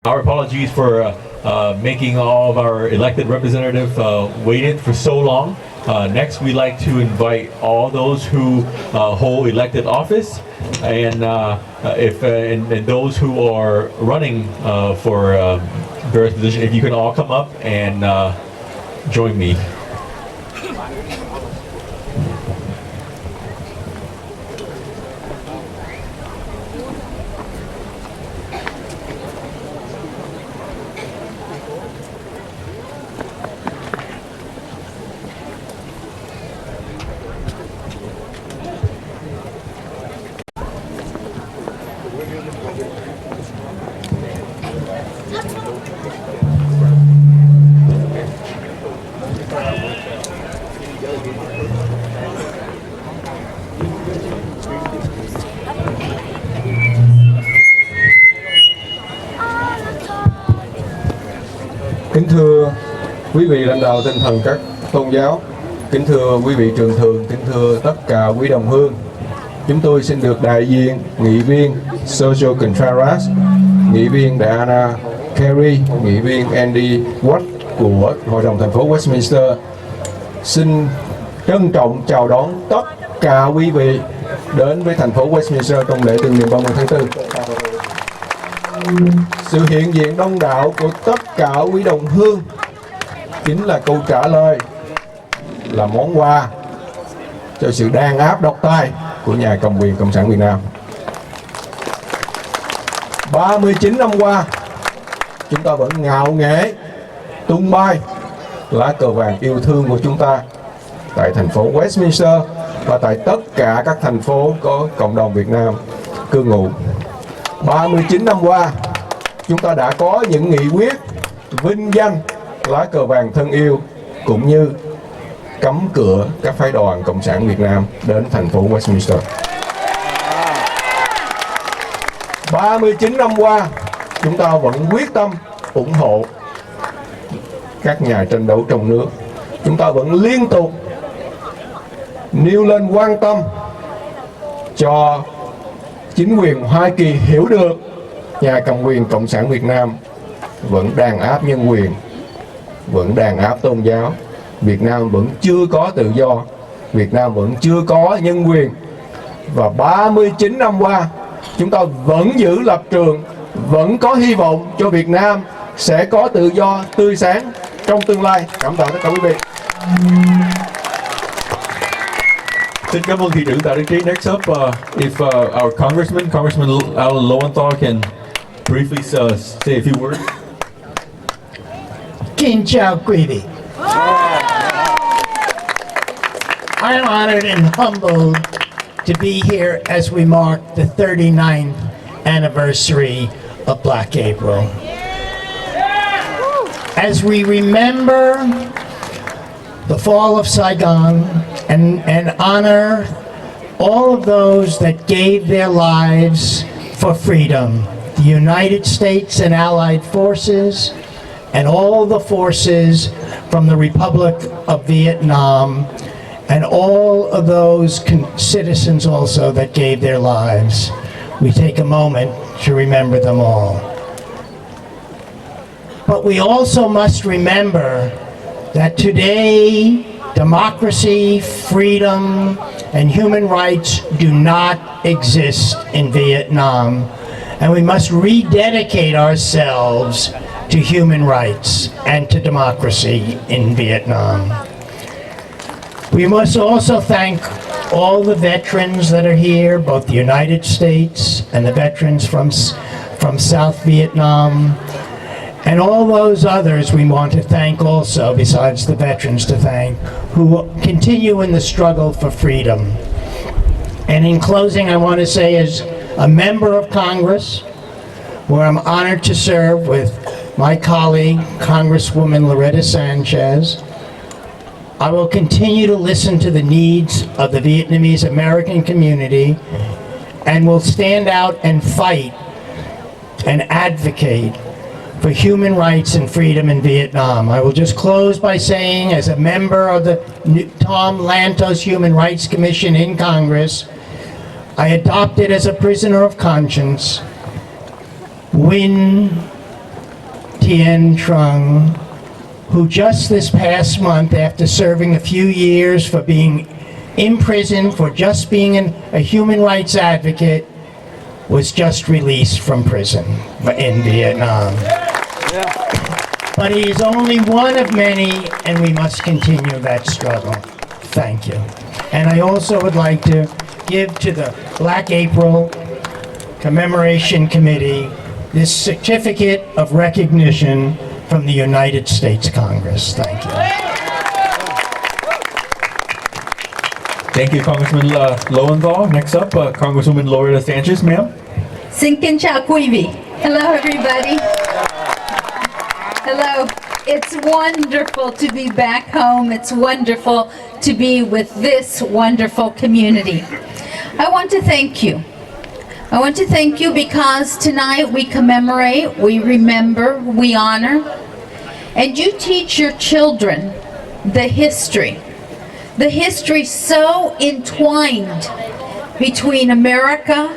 Our apologies for making all of our elected representatives waited for so long. Next, we'd like to invite all those who hold elected office, and and those who are running for various positions. If you can all come up and join me. Kính thưa quý vị lãnh đạo tinh thần các tôn giáo, kính thưa quý vị trường thường, kính thưa tất cả quý đồng hương, chúng tôi xin được đại diện nghị viên Social Contrast, nghị viên Diana Carey, nghị viên Andy Watt của Hội đồng thành phố Westminster xin trân trọng chào đón tất cả quý vị đến với thành phố Westminster trong lễ tưởng niệm 30 tháng 4. Sự hiện diện đông đảo của tất cả quý đồng hương chính là câu trả lời, là món quà cho sự đàn áp độc tài của nhà cầm quyền Cộng sản Việt Nam. 39 năm qua, chúng ta vẫn ngạo nghễ tung bay lá cờ vàng yêu thương của chúng ta tại thành phố Westminster và tại tất cả các thành phố có cộng đồng Việt Nam cư ngụ. 39 năm qua, chúng ta đã có những nghị quyết vinh danh lá cờ vàng thân yêu cũng như cấm cửa các phái đoàn Cộng sản Việt Nam đến thành phố Westminster. 39 năm qua, chúng ta vẫn quyết tâm ủng hộ các nhà tranh đấu trong nước. Chúng ta vẫn liên tục nêu lên quan tâm cho chính quyền Hoa Kỳ hiểu được nhà cầm quyền Cộng sản Việt Nam vẫn đàn áp nhân quyền, vẫn đàn áp tôn giáo. Việt Nam vẫn chưa có tự do, Việt Nam vẫn chưa có nhân quyền. Và 39 năm qua, chúng ta vẫn giữ lập trường, vẫn có hy vọng cho Việt Nam sẽ có tự do tươi sáng trong tương lai. Cảm ơn tất cả quý vị. Xin cảm ơn thị trưởng Tạ Đức Trí. Next up, if our Congressman Alan Lowenthal can briefly say a few words. Kính chào quý vị. I'm honored and humbled to be here as we mark the 39th anniversary of Black April. As we remember the fall of Saigon and honor all of those that gave their lives for freedom, the United States and Allied forces, and all the forces from the Republic of Vietnam, and all of those citizens also that gave their lives. We take a moment to remember them all. But we also must remember that today, democracy, freedom, and human rights do not exist in Vietnam, and we must rededicate ourselves to human rights and to democracy in Vietnam. We must also thank all the veterans that are here, both the United States and the veterans from South Vietnam, and all those others we want to thank also, besides the veterans to thank, who continue in the struggle for freedom. And in closing, I want to say, as a member of Congress, where I'm honored to serve with my colleague, Congresswoman Loretta Sanchez, I will continue to listen to the needs of the Vietnamese American community and will stand out and fight and advocate for human rights and freedom in Vietnam. I will just close by saying, as a member of the Tom Lantos Human Rights Commission in Congress, I adopted as a prisoner of conscience, win Tien Trung, who just this past month, after serving a few years for being imprisoned for just being a human rights advocate, was just released from prison in Vietnam. But he is only one of many, and we must continue that struggle. Thank you. And I also would like to give to the Black April Commemoration Committee this certificate of recognition from the United States Congress. Thank you. Thank you, Congressman Lowenthal. Next up, Congresswoman Loretta Sanchez, ma'am. Xin kính chào quý vị. Hello, everybody. Hello. It's wonderful to be back home. It's wonderful to be with this wonderful community. I want to thank you. I want to thank you because tonight we commemorate, we remember, we honor, and you teach your children the history so entwined between America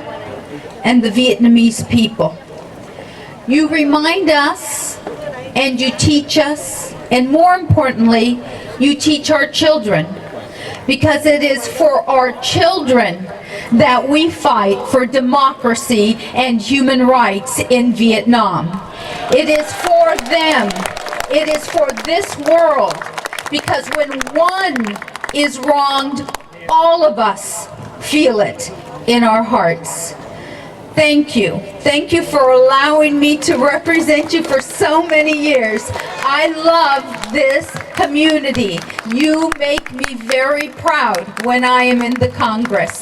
and the Vietnamese people. You remind us and you teach us, and more importantly, you teach our children, because it is for our children that we fight for democracy and human rights in Vietnam. It is for them. It is for this world, because when one is wronged, all of us feel it in our hearts. Thank you. Thank you for allowing me to represent you for so many years. I love this community. You make me very proud when I am in the Congress.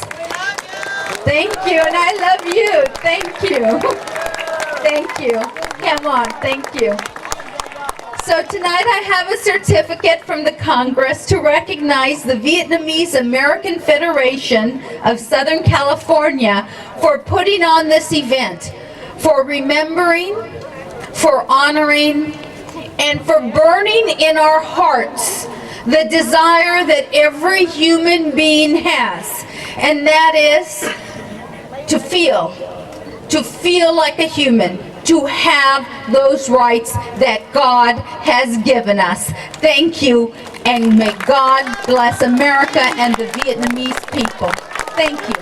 Thank you, and I love you. Thank you. Thank you. Come on, thank you. So tonight I have a certificate from the Congress to recognize the Vietnamese American Federation of Southern California for putting on this event, for remembering, for honoring, and for burning in our hearts the desire that every human being has, and that is to feel like a human, to have those rights that God has given us. Thank you, and may God bless America and the Vietnamese people. Thank you.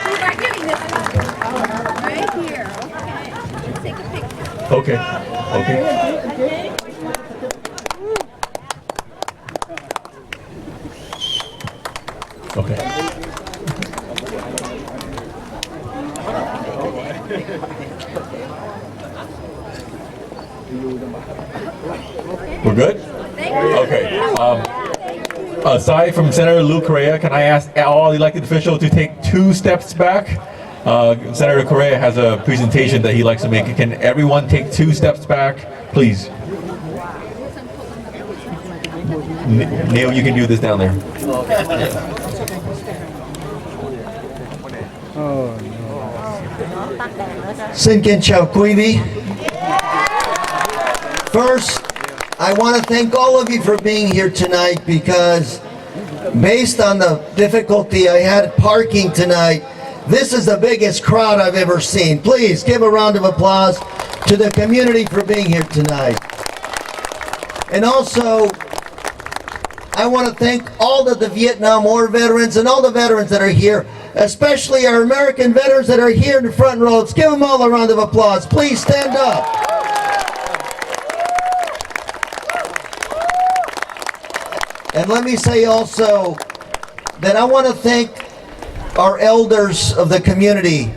We're giving this right here. Okay. Take a picture. Okay. Okay. Okay. We're good? Okay. Aside from Senator Lou Correa, can I ask all elected officials to take 2 steps back? Senator Correa has a presentation that he likes to make. Can everyone take 2 steps back, please? Neil, you can do this down there. Xin kính chào quý vị. First, I want to thank all of you for being here tonight, because based on the difficulty I had parking tonight, this is the biggest crowd I've ever seen. Please give a round of applause to the community for being here tonight. And also, I want to thank all of the Vietnam War veterans and all the veterans that are here, especially our American veterans that are here in the front row. Let's give them all a round of applause. Please stand up. And let me say also that I want to thank our elders of the community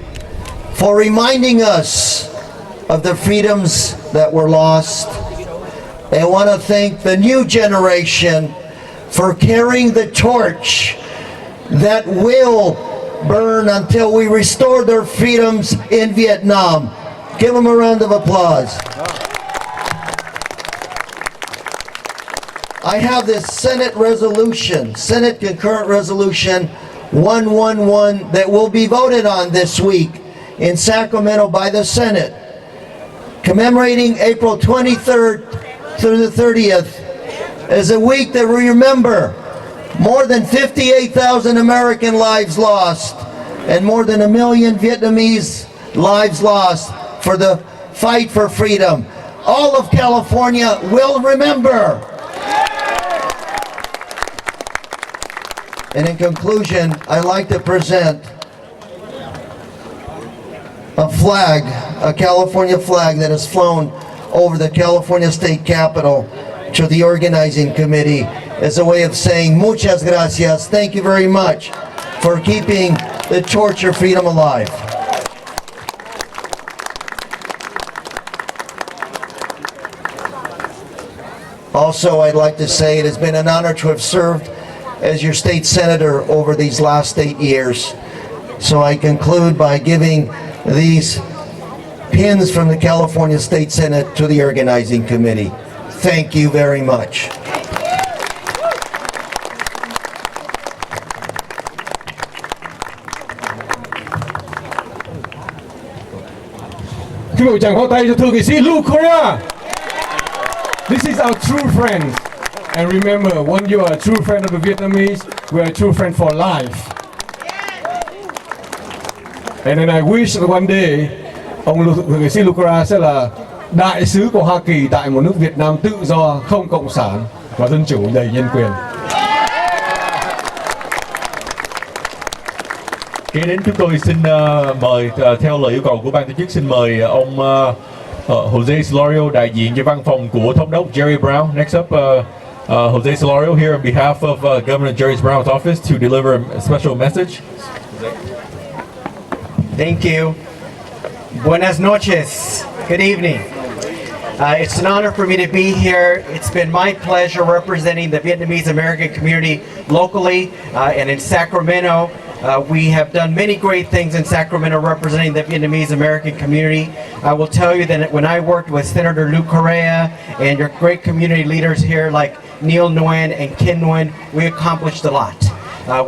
for reminding us of the freedoms that were lost. I want to thank the new generation for carrying the torch that will burn until we restore their freedoms in Vietnam. Give them a round of applause. I have this Senate resolution, Senate Concurrent Resolution 111, that will be voted on this week in Sacramento by the Senate, commemorating April 23rd through the 30th as a week that we remember more than 58,000 American lives lost and more than 1 million Vietnamese lives lost for the fight for freedom. All of California will remember. And in conclusion, I'd like to present a flag, a California flag that is flown over the California State Capitol to the organizing committee as a way of saying muchas gracias, thank you very much for keeping the torch of freedom alive. Also, I'd like to say it has been an honor to have served as your state senator over these last 8 years. So I conclude by giving these pins from the California State Senate to the organizing committee. Thank you very much. Xin một tràng pháo tay cho thượng nghị sĩ Lưu Korea. This is our true friends. And remember, when you are a true friend of the Vietnamese, we are a true friend for life. And then I wish that one day, ông thượng nghị sĩ Lưu Korea sẽ là đại sứ của Hoa Kỳ tại một nước Việt Nam tự do, không cộng sản và dân chủ đầy nhân quyền. Kế đến chúng tôi xin mời theo lời yêu cầu của ban tổ chức, xin mời ông Jose Solorio, đại diện cho văn phòng của thống đốc Jerry Brown. Next up, Jose Solorio here on behalf of Governor Jerry Brown's office to deliver a special message. Thank you. Buenas noches. Good evening. It's an honor for me to be here. It's been my pleasure representing the Vietnamese American community locally and in Sacramento. We have done many great things in Sacramento representing the Vietnamese American community. I will tell you that when I worked with Senator Lou Correa and your great community leaders here like Neil Nguyen and Ken Nguyen, we accomplished a lot.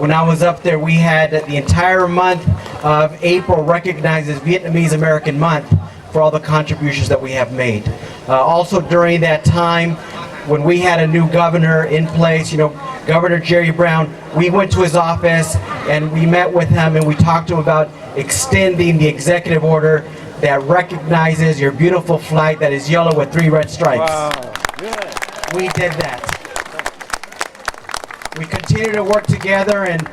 When I was up there, we had the entire month of April recognized as Vietnamese American Month for all the contributions that we have made. Also during that time, when we had a new governor in place, you know, Governor Jerry Brown, we went to his office and we met with him and we talked to him about extending the executive order that recognizes your beautiful flag that is yellow with 3 red stripes. Wow. Good. We did that. We continue to work together, and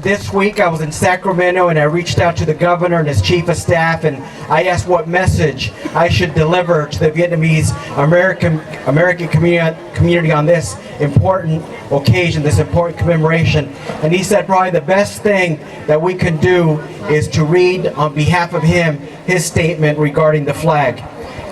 this week I was in Sacramento and I reached out to the governor and his chief of staff and I asked what message I should deliver to the Vietnamese American community on this important occasion, this important commemoration. And he said probably the best thing that we can do is to read on behalf of him his statement regarding the flag.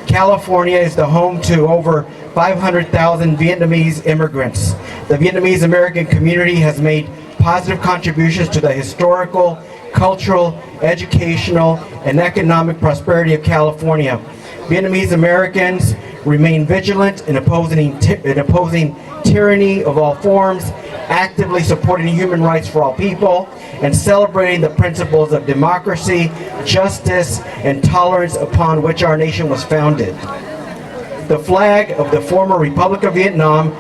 California is the home to over 500,000 Vietnamese immigrants. The Vietnamese American community has made positive contributions to the historical, cultural, educational, and economic prosperity of California. Vietnamese Americans remain vigilant in opposing tyranny of all forms, actively supporting human rights for all people, and celebrating the principles of democracy, justice, and tolerance upon which our nation was founded. The flag of the former Republic of Vietnam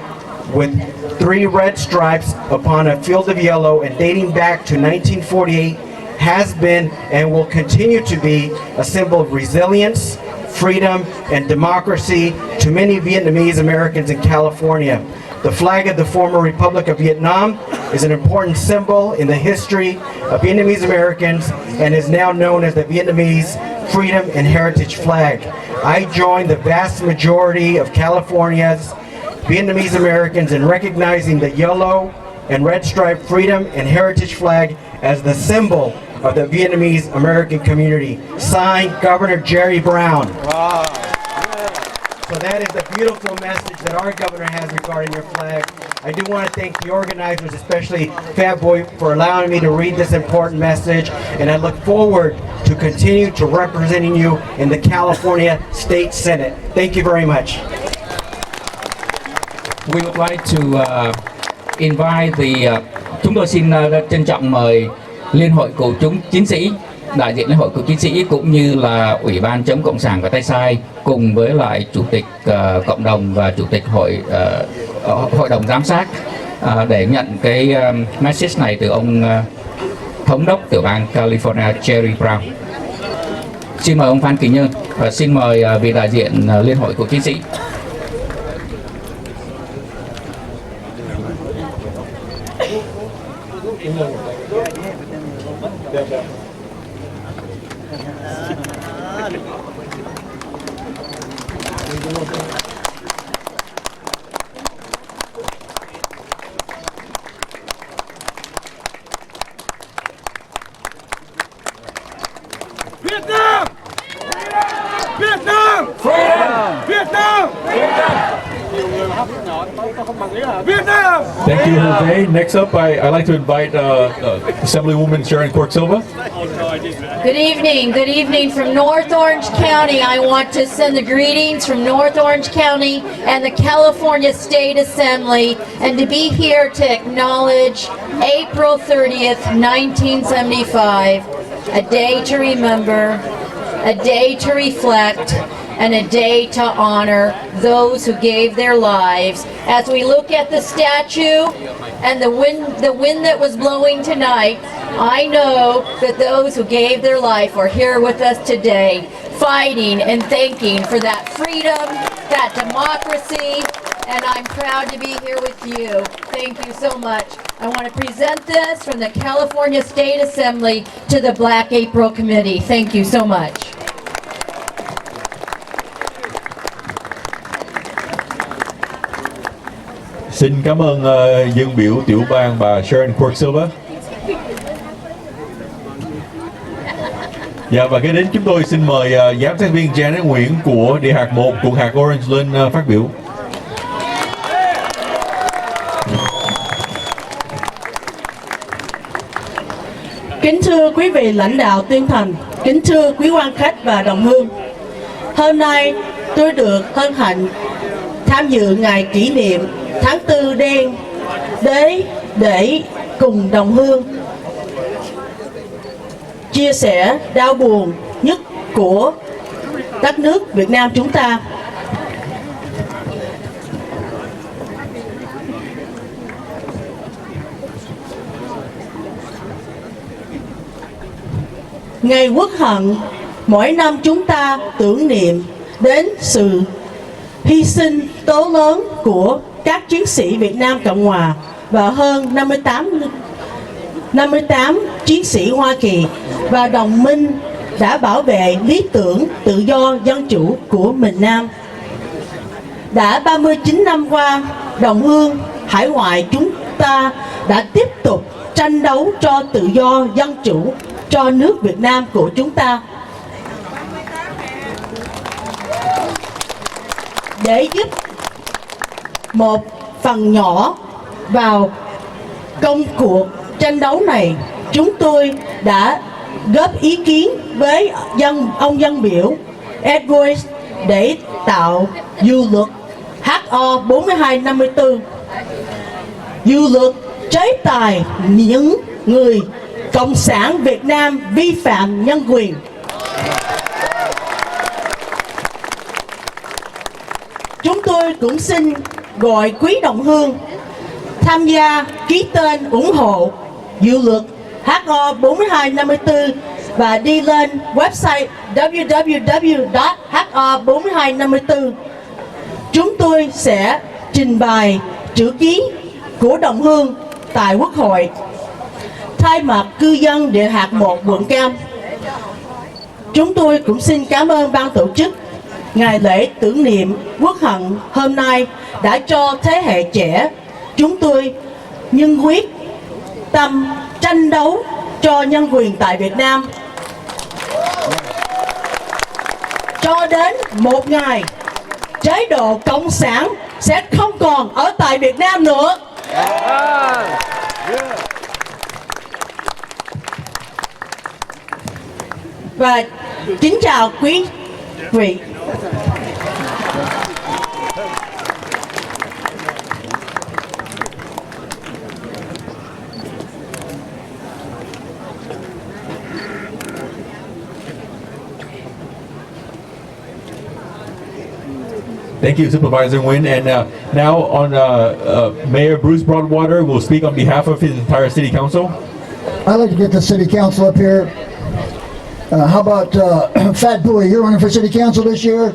with 3 red stripes upon a field of yellow and dating back to 1948 has been and will continue to be a symbol of resilience, freedom, and democracy to many Vietnamese Americans in California. The flag of the former Republic of Vietnam is an important symbol in the history of Vietnamese Americans and is now known as the Vietnamese Freedom and Heritage Flag. I join the vast majority of California's Vietnamese Americans in recognizing the yellow and red striped Freedom and Heritage Flag as the symbol of the Vietnamese American community. Signed, Governor Jerry Brown. Wow. So that is the beautiful message that our governor has regarding your flag. I do want to thank the organizers, especially Fat Boy, for allowing me to read this important message, and I look forward to continue to representing you in the California State Senate. Thank you very much. We would like to invite chúng tôi xin trân trọng mời Liên hội Cựu chúng chiến sĩ, đại diện Liên hội Cựu chiến sĩ cũng như là Ủy ban chống cộng sản và tay sai cùng với lại Chủ tịch cộng đồng và Chủ tịch hội đồng giám sát để nhận cái message này từ ông thống đốc tiểu bang California Jerry Brown. Xin mời ông Phan Kỳ Nhơn và xin mời vị đại diện Liên hội của chiến sĩ. Việt Nam! Việt Nam! Việt Nam! Việt Nam! Thank you, Jose. Next up, I'd like to invite Assemblywoman Sharon Quirk-Silva. Good evening from North Orange County. I want to send the greetings from North Orange County and the California State Assembly, and to be here to acknowledge April 30th, 1975, a day to remember, a day to reflect, and a day to honor those who gave their lives. As we look at the statue and the wind that was blowing tonight, I know that those who gave their life are here with us today, fighting and thanking for that freedom, that democracy, and I'm proud to be here with you. Thank you so much. I want to present this from the California State Assembly to the Black April Committee. Thank you so much. Xin cảm ơn dân biểu tiểu bang bà Sharon Quirk-Silva. Dạ, và kế đến chúng tôi xin mời giám sát viên Janet Nguyễn của Địa hạt 1 quận hạt Orange lên phát biểu. Kính thưa quý vị lãnh đạo tuyên thành, kính thưa quý quan khách và đồng hương. Hôm nay tôi được hân hạnh tham dự ngày kỷ niệm tháng 4 đen để cùng đồng hương chia sẻ đau buồn nhất của đất nước Việt Nam chúng ta. Ngày Quốc hận, mỗi năm chúng ta tưởng niệm đến sự hy sinh to lớn của các chiến sĩ Việt Nam Cộng Hòa và hơn 58 chiến sĩ Hoa Kỳ và đồng minh đã bảo vệ lý tưởng tự do dân chủ của miền Nam. Đã 39 năm qua, đồng hương hải ngoại chúng ta đã tiếp tục tranh đấu cho tự do dân chủ cho nước Việt Nam của chúng ta. Để giúp một phần nhỏ vào công cuộc tranh đấu này, chúng tôi đã góp ý kiến với ông dân biểu Edward để tạo dự luật HO 4254. Dự luật chế tài những người Cộng sản Việt Nam vi phạm nhân quyền. Chúng tôi cũng xin gọi quý đồng hương tham gia ký tên ủng hộ dự luật HO 4254 và đi lên website www.ho4254. Chúng tôi sẽ trình bày chữ ký của đồng hương tại Quốc hội. Thay mặt cư dân Địa hạt 1 quận Cam, chúng tôi cũng xin cảm ơn ban tổ chức ngày lễ tưởng niệm Quốc hận hôm nay đã cho thế hệ trẻ chúng tôi nhân quyết tâm tranh đấu cho nhân quyền tại Việt Nam, cho đến một ngày chế độ cộng sản sẽ không còn ở tại Việt Nam nữa. Và kính chào quý vị. Thank you, Supervisor Nguyen. And now on Mayor Bruce Broadwater will speak on behalf of his entire City Council. I'd like to get the City Council up here. How about Fat Buoy? You're running for city council this year?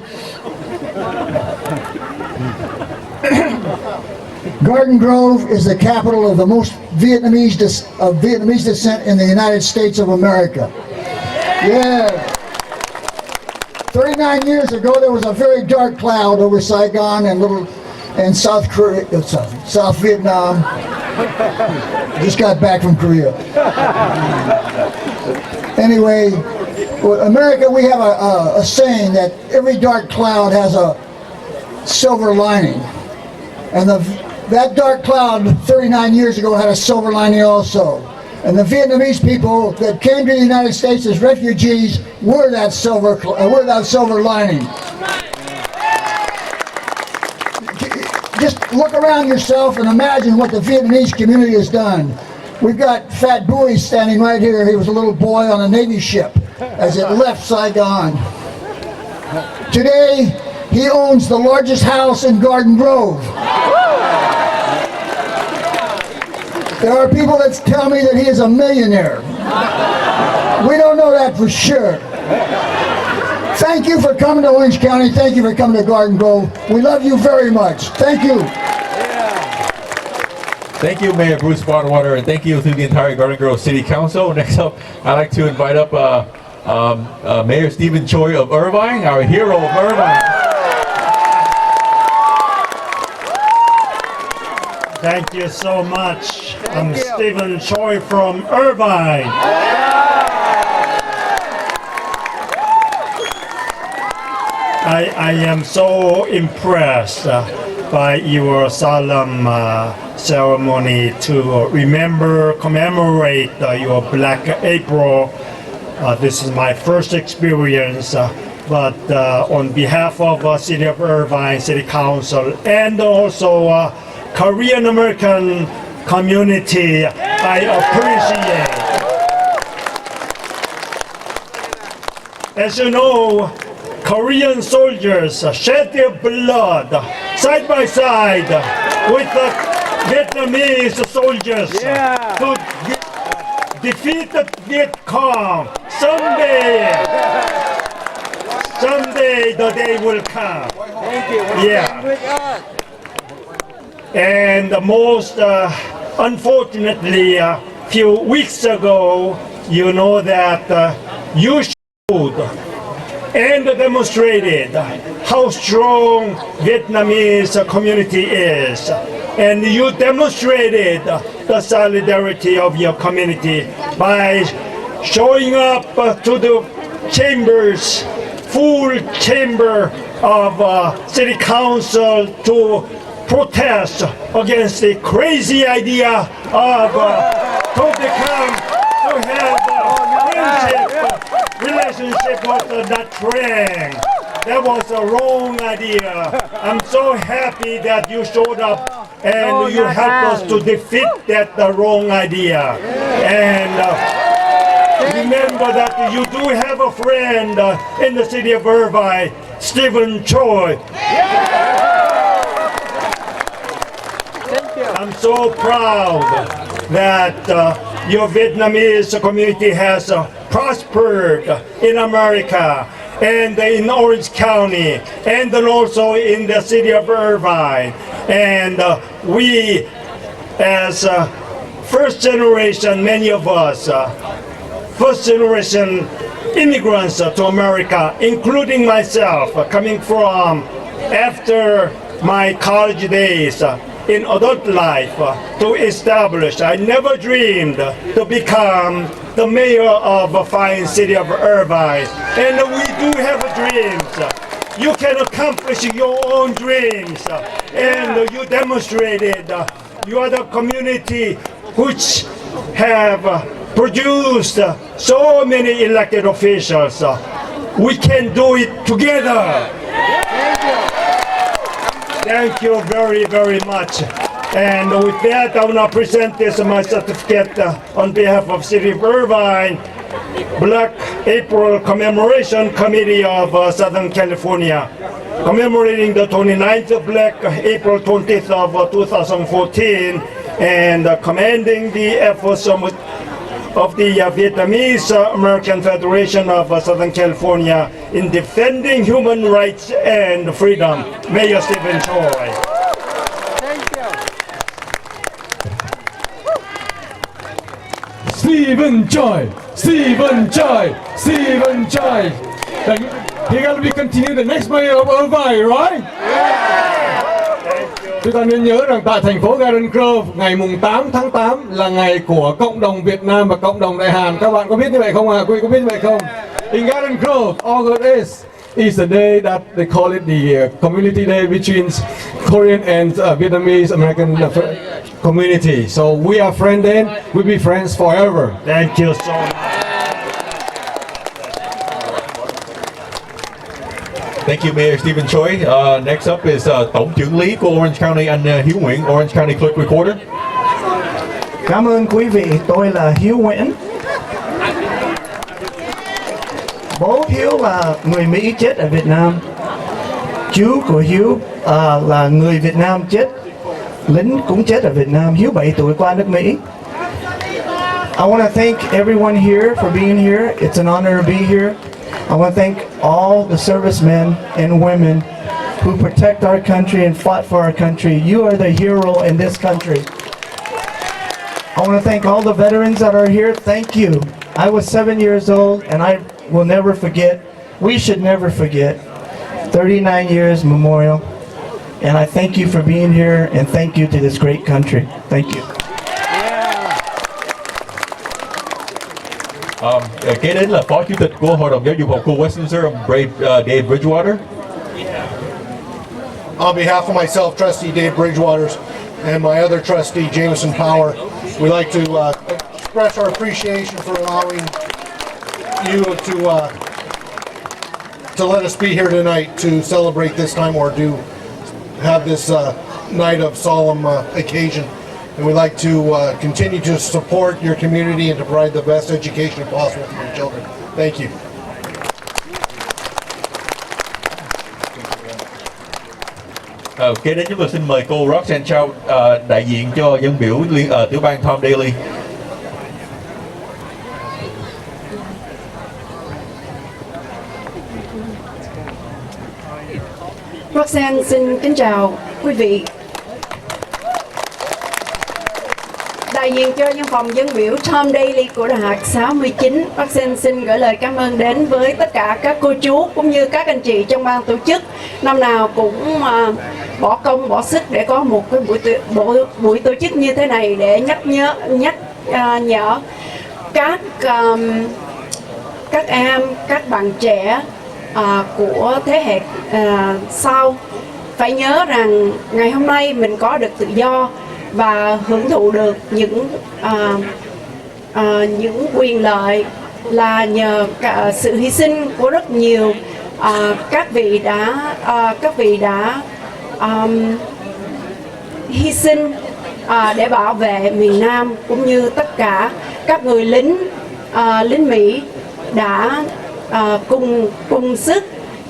Garden Grove is the capital of the most Vietnamese descent in the United States of America. Yeah. 39 years ago, there was a very dark cloud over Saigon and South Vietnam. Just got back from Korea. Anyway, America, we have a saying that every dark cloud has a silver lining. And that dark cloud 39 years ago had a silver lining also. And the Vietnamese people that came to the United States as refugees were that silver lining. Just look around yourself and imagine what the Vietnamese community has done. We've got Fat Buoy standing right here. He was a little boy on a Navy ship as it left Saigon. Today, he owns the largest house in Garden Grove. There are people that tell me that he is a millionaire. We don't know that for sure. Thank you for coming to Orange County. Thank you for coming to Garden Grove. We love you very much. Thank you. Thank you, Mayor Bruce Barnwater, and thank you to the entire Garden Grove City Council. Next up, I'd like to invite up Mayor Stephen Choi of Irvine, our hero of Irvine. Thank you so much. I'm Stephen Choi from Irvine. I am so impressed by your solemn ceremony to commemorate your Black April. This is my first experience, but on behalf of City of Irvine City Council and also Korean American community, I appreciate. As you know, Korean soldiers shed their blood side by side with the Vietnamese soldiers to defeat the Viet Cong. Someday the day will come. Yeah. And most unfortunately, a few weeks ago, you know that you showed and demonstrated how strong Vietnamese community is. And you demonstrated the solidarity of your community by showing up to the chambers, full chamber of City Council to protest against the crazy idea of to have a relationship with that train. That was a wrong idea. I'm so happy that you showed up and you helped us to defeat that wrong idea. And remember that you do have a friend in the city of Irvine, Stephen Choi. I'm so proud that your Vietnamese community has prospered in America and in Orange County and then also in the city of Irvine. And we as first generation, many of us, first generation immigrants to America, including myself, coming from after my college days in adult life to establish. I never dreamed to become the mayor of a fine city of Irvine. And we do have dreams. You can accomplish your own dreams. And you demonstrated you are the community which have produced so many elected officials. We can do it together. Thank you very, very much. And with that, I want to present this my certificate on behalf of City of Irvine, Black April Commemoration Committee of Southern California, commemorating the 29th of Black April 20th of 2014, and commending the efforts of of the Vietnamese American Federation of Southern California in defending human rights and freedom. Mayor Stephen Choi. Stephen Choi, Stephen Choi, Stephen Choi. He gonna be continue the next mayor of Irvine, right? Chúng ta nên nhớ rằng tại thành phố Garden Grove, ngày mùng 8 tháng 8 là ngày của cộng đồng Việt Nam và cộng đồng Đại Hàn. Các bạn có biết như vậy không? Quý có biết như vậy không? In Garden Grove, August is the day that they call it the community day between Korean and Vietnamese American community. So we are friends then, we'll be friends forever. Thank you so much. Thank you, Mayor Stephen Choi. Next up is Tổng trưởng lý của Orange County, anh Hiếu Nguyễn, Orange County Clerk Recorder. Cảm ơn quý vị, tôi là Hiếu Nguyễn. Bố Hiếu là người Mỹ chết ở Việt Nam. Chú của Hiếu là người Việt Nam chết, lính cũng chết ở Việt Nam. Hiếu 7 tuổi qua nước Mỹ. I want to thank everyone here for being here. It's an honor to be here. I want to thank all the servicemen and women who protect our country and fought for our country. You are the hero in this country. I want to thank all the veterans that are here. Thank you. I was 7 years old and I will never forget. We should never forget. 39 years memorial. And I thank you for being here and thank you to this great country. Thank you. Kế đến là Phó Chủ tịch của Hội đồng Giáo dục học khu Westminster, ông Dave Bridgewater. On behalf of myself, Trustee Dave Bridgewater, and my other trustee, Jameson Power, we'd like to express our appreciation for allowing you to let us be here tonight to celebrate this time or to have this night of solemn occasion. And we'd like to continue to support your community and to provide the best education possible for your children. Thank you. Kế đến chúng tôi xin mời cô Roxanne Chow, đại diện cho dân biểu tiểu bang Tom Daley. Roxanne xin kính chào quý vị. Đại diện cho văn phòng dân biểu Tom Daley của Đại học 69, Roxanne xin gửi lời cảm ơn đến với tất cả các cô chú cũng như các anh chị trong ban tổ chức. Năm nào cũng bỏ công bỏ sức để có một cái buổi tổ chức như thế này để nhắc nhở các em, các bạn trẻ của thế hệ sau phải nhớ rằng ngày hôm nay mình có được tự do và hưởng thụ được những quyền lợi là nhờ sự hy sinh của rất nhiều các vị đã hy sinh để bảo vệ miền Nam, cũng như tất cả các người lính Mỹ đã cùng sức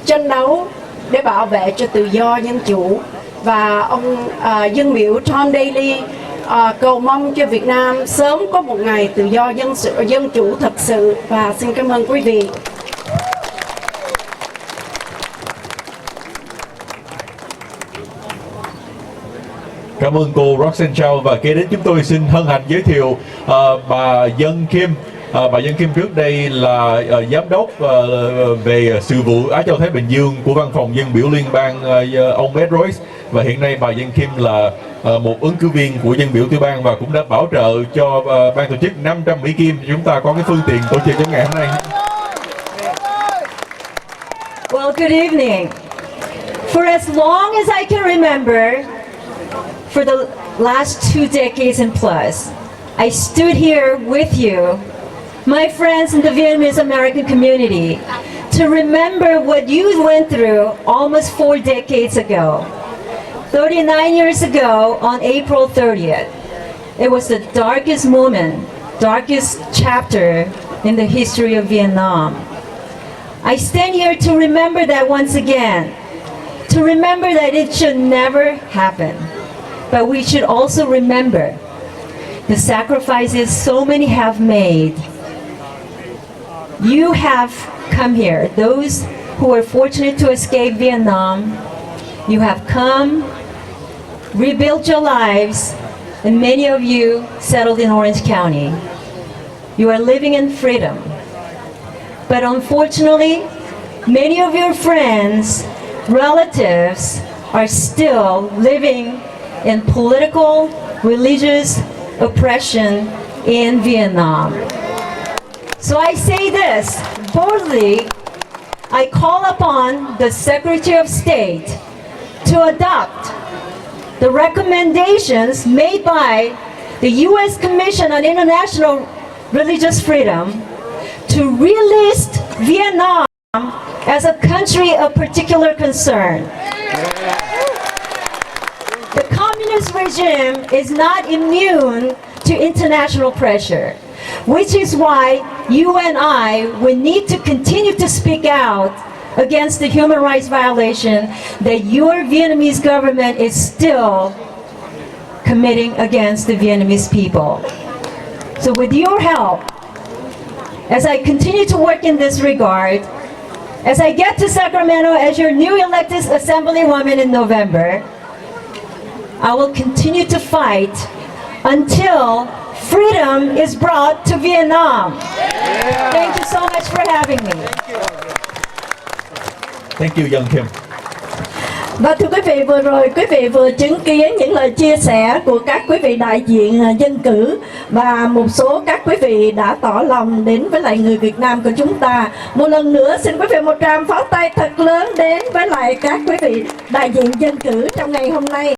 tranh đấu để bảo vệ cho tự do dân chủ. Và ông dân biểu Tom Daley cầu mong cho Việt Nam sớm có một ngày tự do dân chủ thật sự. Và xin cảm ơn quý vị. Cảm ơn cô Roxanne Chow. Và kế đến chúng tôi xin hân hạnh giới thiệu bà Dân Kim. Bà Dân Kim trước đây là giám đốc về sự vụ Á Châu Thái Bình Dương của văn phòng dân biểu liên bang ông Matt Royce, và hiện nay bà Dân Kim là một ứng cử viên của dân biểu tiểu bang và cũng đã bảo trợ cho ban tổ chức 500 Mỹ Kim. Chúng ta có cái phương tiện tổ chức trong ngày hôm nay. Well, good evening. For as long as I can remember, for the last 2 decades and plus, I stood here with you, my friends in the Vietnamese American community, to remember what you went through almost 4 decades ago. 39 years ago, on April 30th, it was the darkest moment, darkest chapter in the history of Vietnam. I stand here to remember that once again, to remember that it should never happen. But we should also remember the sacrifices so many have made. You have come here, those who were fortunate to escape Vietnam, you have come, rebuilt your lives, and many of you settled in Orange County. You are living in freedom. But unfortunately, many of your friends, relatives, are still living in political, religious oppression in Vietnam. So I say this boldly, I call upon the Secretary of State to adopt the recommendations made by the U.S. Commission on International Religious Freedom to relist Vietnam as a country of particular concern. The communist regime is not immune to international pressure, which is why you and I will need to continue to speak out against the human rights violation that your Vietnamese government is still committing against the Vietnamese people. So with your help, as I continue to work in this regard, as I get to Sacramento as your new elected assemblywoman in November, I will continue to fight until freedom is brought to Vietnam. Thank you so much for having me. Thank you, Young Kim. Và thưa quý vị, vừa rồi quý vị vừa chứng kiến những lời chia sẻ của các quý vị đại diện dân cử và một số các quý vị đã tỏ lòng đến với lại người Việt Nam của chúng ta. Một lần nữa xin quý vị một tràng pháo tay thật lớn đến với lại các quý vị đại diện dân cử trong ngày hôm nay.